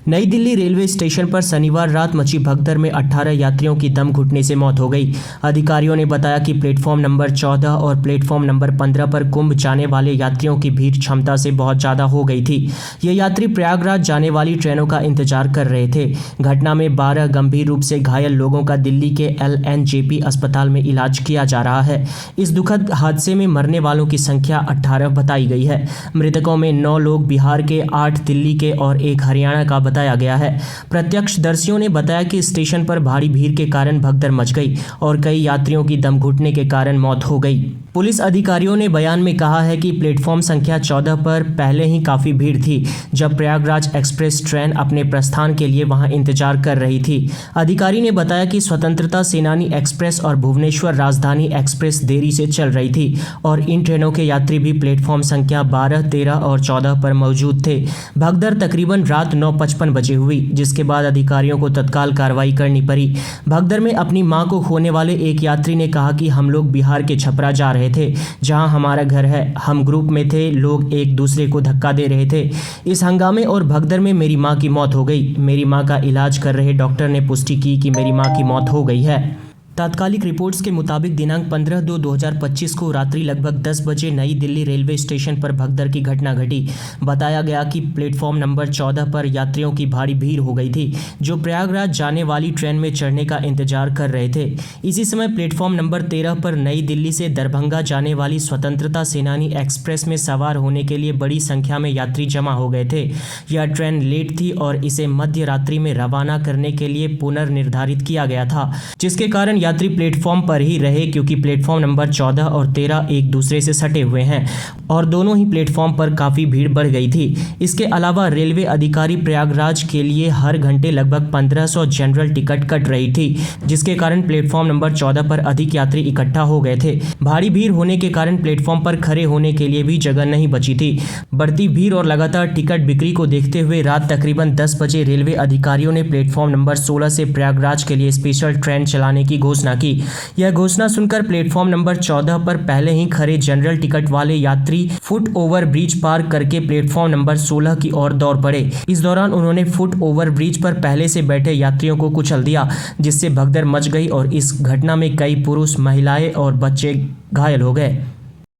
नई Delhi railway station पर शनिवार रात मची भगदड़ में 18 यात्रियों की दम घुटने से मौत हो गई। अधिकारियों ने बताया कि प्लेटफॉर्म नंबर 14 और प्लेटफॉर्म नंबर 15 पर कुंभ जाने वाले यात्रियों की भीड़ क्षमता से बहुत ज़्यादा हो गई थी। ये यात्री प्रयागराज जाने वाली ट्रेनों का इंतजार कर रहे थे। घटना में 12 गंभीर रूप से घायल लोगों का दिल्ली के LNJP अस्पताल में इलाज किया जा रहा है। इस दुखद हादसे में मरने वालों की संख्या 18 बताई गई है। मृतकों में 9 लोग बिहार के, 8 दिल्ली के और 1 हरियाणा का बताया गया है। प्रत्यक्षदर्शियों ने बताया कि स्टेशन पर भारी भीड़ के कारण भगदड़ मच गई और कई यात्रियों की दम घुटने के कारण मौत हो गई। पुलिस अधिकारियों ने बयान में कहा है कि प्लेटफॉर्म संख्या 14 पर पहले ही काफ़ी भीड़ थी जब प्रयागराज एक्सप्रेस ट्रेन अपने प्रस्थान के लिए वहां इंतजार कर रही थी। अधिकारी ने बताया कि स्वतंत्रता सेनानी एक्सप्रेस और भुवनेश्वर राजधानी एक्सप्रेस देरी से चल रही थी और इन ट्रेनों के यात्री भी प्लेटफॉर्म संख्या 12, 13 और 14 पर मौजूद थे। भगदड़ तकरीबन रात 9:55 बजे हुई, जिसके बाद अधिकारियों को तत्काल कार्रवाई करनी पड़ी। भगदड़ में अपनी मां को खोने वाले एक यात्री ने कहा कि हम लोग बिहार के छपरा जा रहे थे, जहां हमारा घर है। हम ग्रुप में थे, लोग एक दूसरे को धक्का दे रहे थे। इस हंगामे और भगदड़ में मेरी मां की मौत हो गई। मेरी मां का इलाज कर रहे डॉक्टर ने पुष्टि की कि मेरी मां की मौत हो गई है। तात्कालिक रिपोर्ट्स के मुताबिक दिनांक 15/2/2025 को रात्रि लगभग 10 बजे नई दिल्ली रेलवे स्टेशन पर भगदड़ की घटना घटी। बताया गया कि प्लेटफॉर्म नंबर 14 पर यात्रियों की भारी भीड़ हो गई थी जो प्रयागराज जाने वाली ट्रेन में चढ़ने का इंतजार कर रहे थे। इसी समय प्लेटफॉर्म नंबर 13 पर नई दिल्ली से दरभंगा जाने वाली स्वतंत्रता सेनानी एक्सप्रेस में सवार होने के लिए बड़ी संख्या में यात्री जमा हो गए थे। यह ट्रेन लेट थी और इसे मध्य रात्रि में रवाना करने के लिए पुनर्निर्धारित किया गया था, जिसके कारण यात्री प्लेटफॉर्म पर ही रहे क्योंकि प्लेटफॉर्म नंबर 14 और 13 एक दूसरे से सटे हुए हैं और दोनों ही प्लेटफॉर्म पर काफ़ी भीड़ बढ़ गई थी। इसके अलावा रेलवे अधिकारी प्रयागराज के लिए हर घंटे लगभग 1500 जनरल टिकट कट रही थी, जिसके कारण प्लेटफॉर्म नंबर 14 पर अधिक यात्री इकट्ठा हो गए थे। भारी भीड़ होने के कारण प्लेटफॉर्म पर खड़े होने के लिए भी जगह नहीं बची थी। बढ़ती भीड़ और लगातार टिकट बिक्री को देखते हुए रात तकरीबन 10 बजे रेलवे अधिकारियों ने प्लेटफॉर्म नंबर 16 से प्रयागराज के लिए स्पेशल ट्रेन चलाने की घोषणा की। यह घोषणा सुनकर प्लेटफॉर्म नंबर 14 पर पहले ही खड़े जनरल टिकट वाले यात्री फुट ओवर ब्रिज पार करके प्लेटफॉर्म नंबर 16 की ओर दौड़ पड़े। इस दौरान उन्होंने फुट ओवर ब्रिज पर पहले से बैठे यात्रियों को कुचल दिया, जिससे भगदड़ मच गई और इस घटना में कई पुरुष, महिलाएं और बच्चे घायल हो गए।